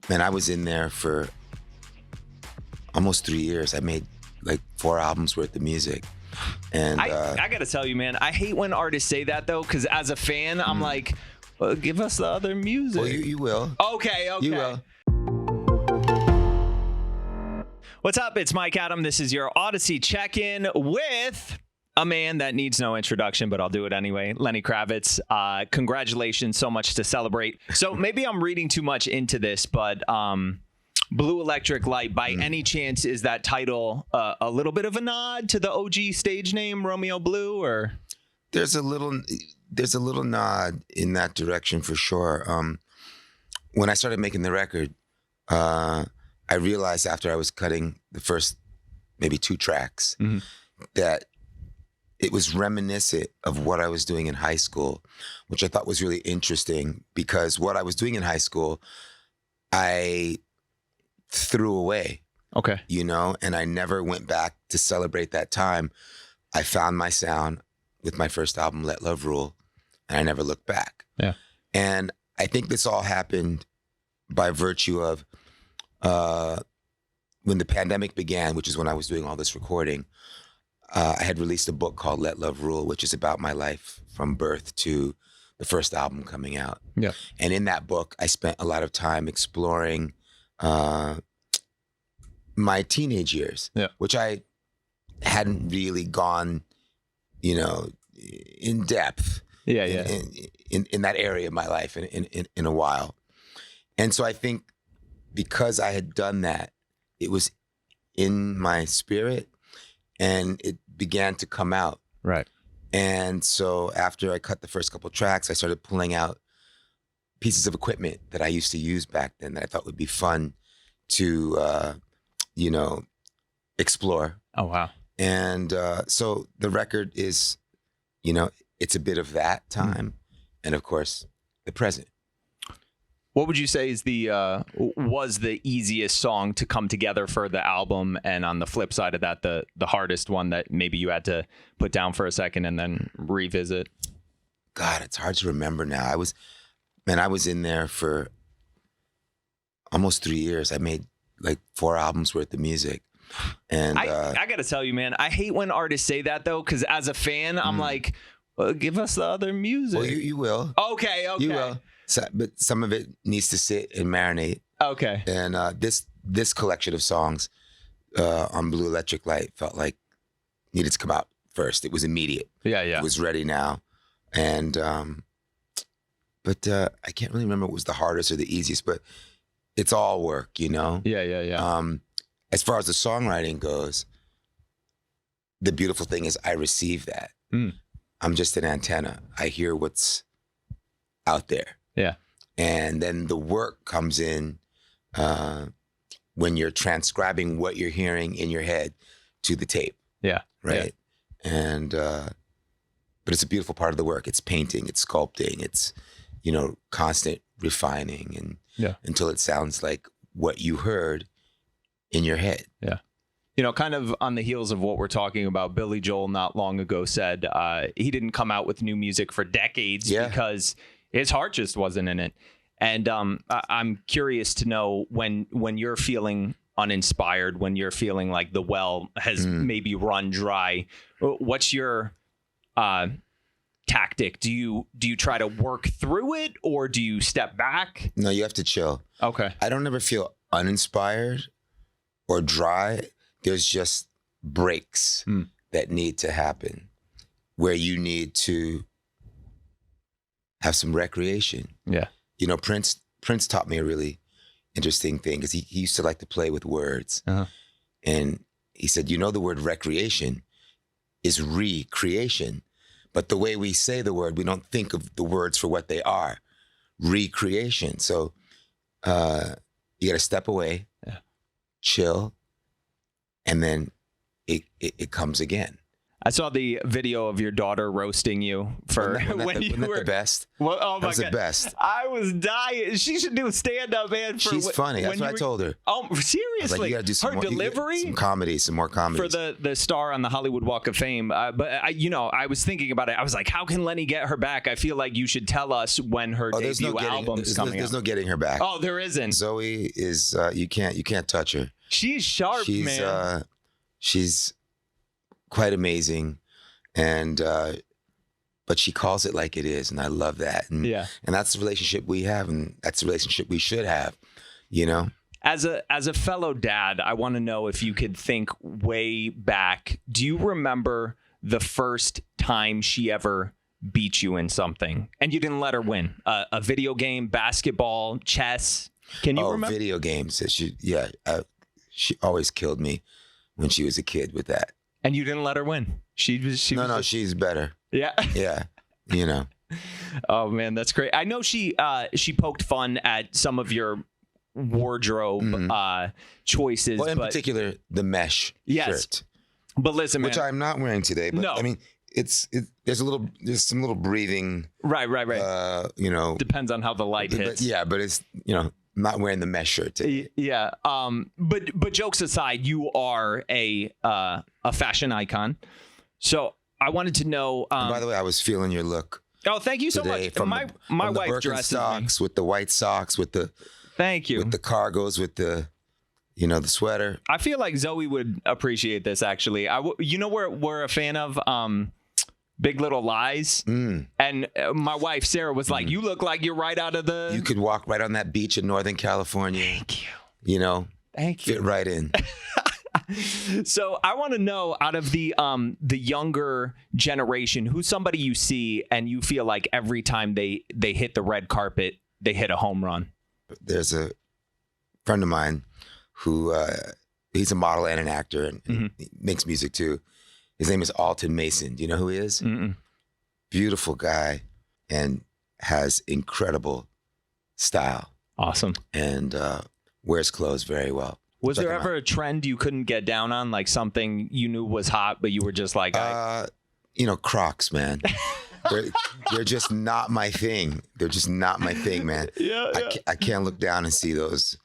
Man, I was in there for almost 3 years. I made like 4 albums worth of music. And I gotta tell you, man, I hate when artists say that though, because as a fan, I'm like, well, give us the other music. well, you will. Okay. You will. What's up? It's Mike Adam. This is your Audacy check-in with a man that needs no introduction, but I'll do it anyway. Lenny Kravitz. Congratulations, so much to celebrate. So maybe I'm reading too much into this, but Blue Electric Light, by any chance, is that title a little bit of a nod to the OG stage name, Romeo Blue, or? There's a little nod in that direction for sure. When I started making the record, I realized after I was cutting the first maybe 2 tracks that it was reminiscent of what I was doing in high school, which I thought was really interesting because what I was doing in high school, I threw away. Okay. You know, and I never went back to celebrate that time. I found my sound with my first album, Let Love Rule, and I never looked back. Yeah. And I think this all happened by virtue of when the pandemic began, which is when I was doing all this recording. I had released a book called Let Love Rule, which is about my life from birth to the first album coming out. Yeah. And in that book, I spent a lot of time exploring my teenage years, which I hadn't really gone, you know, in depth in that area of my life in a while. And so I think because I had done that, it was in my spirit and it began to come out. Right. And so after I cut the first couple tracks, I started pulling out pieces of equipment that I used to use back then that I thought would be fun to, you know, explore. Oh, wow. And so the record is, you know, it's a bit of that time and of course the present. What would you say is was the easiest song to come together for the album, and on the flip side of that, the hardest one that maybe you had to put down for a second and then revisit? God, it's hard to remember now. I was in there for almost 3 years. I made like 4 albums worth of music. And I got to tell you, man, I hate when artists say that though, because as a fan, I'm like, well, give us the other music. Well, you will. Okay. You will. So, but some of it needs to sit and marinate. Okay. And this collection of songs on Blue Electric Light felt like needed to come out first. It was immediate. Yeah. It was ready now. And but I can't really remember what was the hardest or the easiest, but it's all work, you know? Yeah. As far as the songwriting goes, the beautiful thing is I receive that. I'm just an antenna. I hear what's out there. Yeah. And then the work comes in when you're transcribing what you're hearing in your head to the tape. Yeah. Right. Yeah. And but it's a beautiful part of the work. It's painting, it's sculpting, it's, you know, constant refining and until it sounds like what you heard in your head. Yeah. You know, kind of on the heels of what we're talking about, Billy Joel not long ago said he didn't come out with new music for decades because his heart just wasn't in it. And I'm curious to know when you're feeling uninspired, when you're feeling like the well has maybe run dry, what's your tactic? Do you try to work through it or do you step back? No, you have to chill. Okay. I don't ever feel uninspired or dry. There's just breaks that need to happen where you need to have some recreation. Yeah. You know, Prince taught me a really interesting thing because he used to like to play with words. And he said, you know, the word recreation is recreation. But the way we say the word, we don't think of the words for what they are. Recreation. So you got to step away, chill, and then it comes again. I saw the video of your daughter roasting you for when you were the best. Well, oh my That was God. the best. I was dying. She should do stand up, man. She's funny. That's what I told her. Oh, I was seriously? like, you gotta do some her more, delivery, some comedy, some more comedy for the star on the Hollywood Walk of Fame. But I was thinking about it. I was like, how can Lenny get her back? I feel like you should tell us when her debut album's coming out. There's no getting her back. Oh, there isn't. Zoe is you can't touch her. She's sharp, man. She's quite amazing, and but she calls it like it is, and I love that. And, yeah, and that's the relationship we have, and that's the relationship we should have. You know, as a fellow dad, I want to know if you could think way back. Do you remember the first time she ever beat you in something, and you didn't let her win? A video game, basketball, chess. Can you remember? Video games? She always killed me when she was a kid with that. And you didn't let her win. She's better. Yeah. Yeah. You know. Oh man, that's great. I know she poked fun at some of your wardrobe choices. Well, in particular, the mesh shirt. But listen, man. Which I'm not wearing today. But no. I mean, there's some little breathing. Right. You know. Depends on how the light hits. But it's, you know, I'm not wearing the mesh shirt today. Yeah. But jokes aside, you are a fashion icon. So I wanted to know. And by the way, I was feeling your look. Oh, thank you so much. My wife dresses me with the white socks, with the. Thank you. With the cargos, with the, you know, the sweater. I feel like Zoe would appreciate this. Actually, we're a fan of Big Little Lies, and my wife Sarah was like, "You look like you're right out of the." You could walk right on that beach in Northern California. Thank you. You know. Thank you. Fit right in. So I want to know, out of the younger generation, who's somebody you see and you feel like every time they hit the red carpet, they hit a home run. There's a friend of mine who he's a model and an actor, and he makes music too. His name is Alton Mason. Do you know who he is? Mm-mm. Beautiful guy, and has incredible style. Awesome. And wears clothes very well. Was there ever a trend you couldn't get down on, like something you knew was hot, but you were just like, you know, Crocs, man. They're just not my thing. They're just not my thing, man. Yeah. I can't look down and see those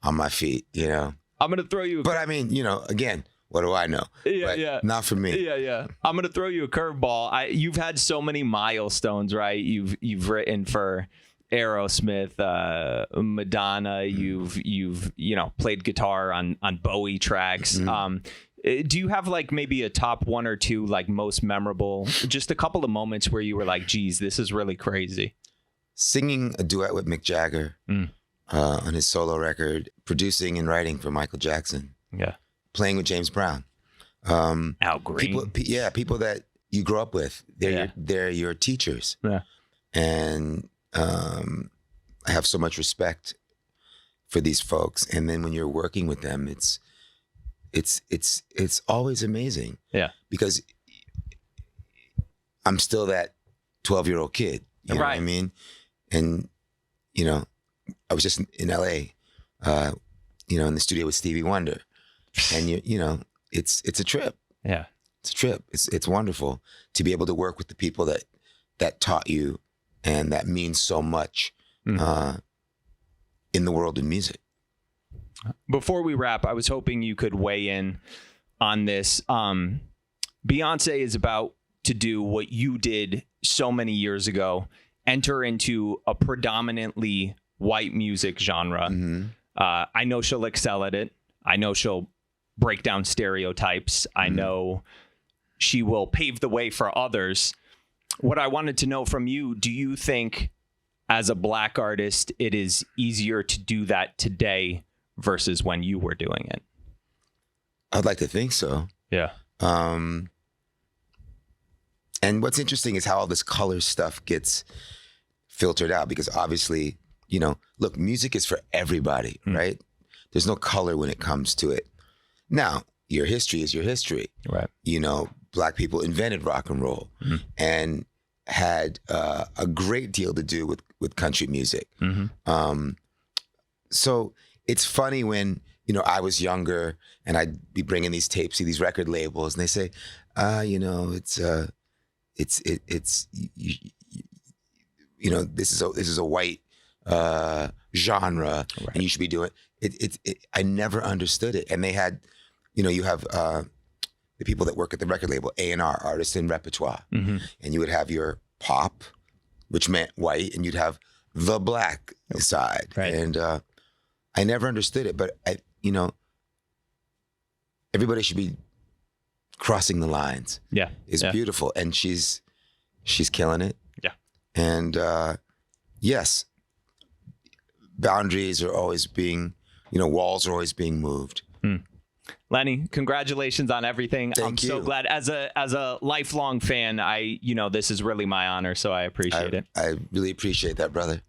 on my feet, you know. I'm going to throw you. But I mean, you know, again, what do I know? Yeah. Not for me. Yeah. I'm going to throw you a curveball. You've had so many milestones, right? You've written for Aerosmith, Madonna. You've played guitar on Bowie tracks. Do you have like maybe a top one or two, like most memorable, just a couple of moments where you were like, geez, this is really crazy? Singing a duet with Mick Jagger on his solo record, producing and writing for Michael Jackson. Yeah. Playing with James Brown. Al Green. People that you grow up with. They're your teachers. Yeah. And I have so much respect for these folks. And then when you're working with them, it's always amazing. Yeah. Because I'm still that 12-year-old kid. You know what I mean? And, you know, I was just in LA, in the studio with Stevie Wonder. And you know, it's a trip. Yeah. It's a trip. It's wonderful to be able to work with the people that taught you and that means so much in the world of music. Before we wrap, I was hoping you could weigh in on this. Beyonce is about to do what you did so many years ago, enter into a predominantly white music genre. I know she'll excel at it. I know she'll break down stereotypes. I know she will pave the way for others. What I wanted to know from you, do you think as a black artist, it is easier to do that today versus when you were doing it? I'd like to think so. Yeah. And what's interesting is how all this color stuff gets filtered out, because obviously, you know, look, music is for everybody, right? There's no color when it comes to it. Now, your history is your history. Right. You know, black people invented rock and roll and had a great deal to do with country music. So it's funny when you know, I was younger and I'd be bringing these tapes to these record labels, and they say, you know, it's you know, this is a white genre, Right. and you should be doing it. I never understood it, and they had, you know, you have the people that work at the record label, A&R, artists in repertoire, Mm-hmm. and you would have your pop, which meant white, and you'd have the black side, Right. and I never understood it, but you know, everybody should be crossing the lines. Yeah. It's Yeah. beautiful, and she's killing it. Yeah. And yes, boundaries are always being, you know, walls are always being moved. Lenny, congratulations on everything. I'm Thank so you. glad. As a lifelong fan, you know, this is really my honor, so I appreciate it. I really appreciate that, brother.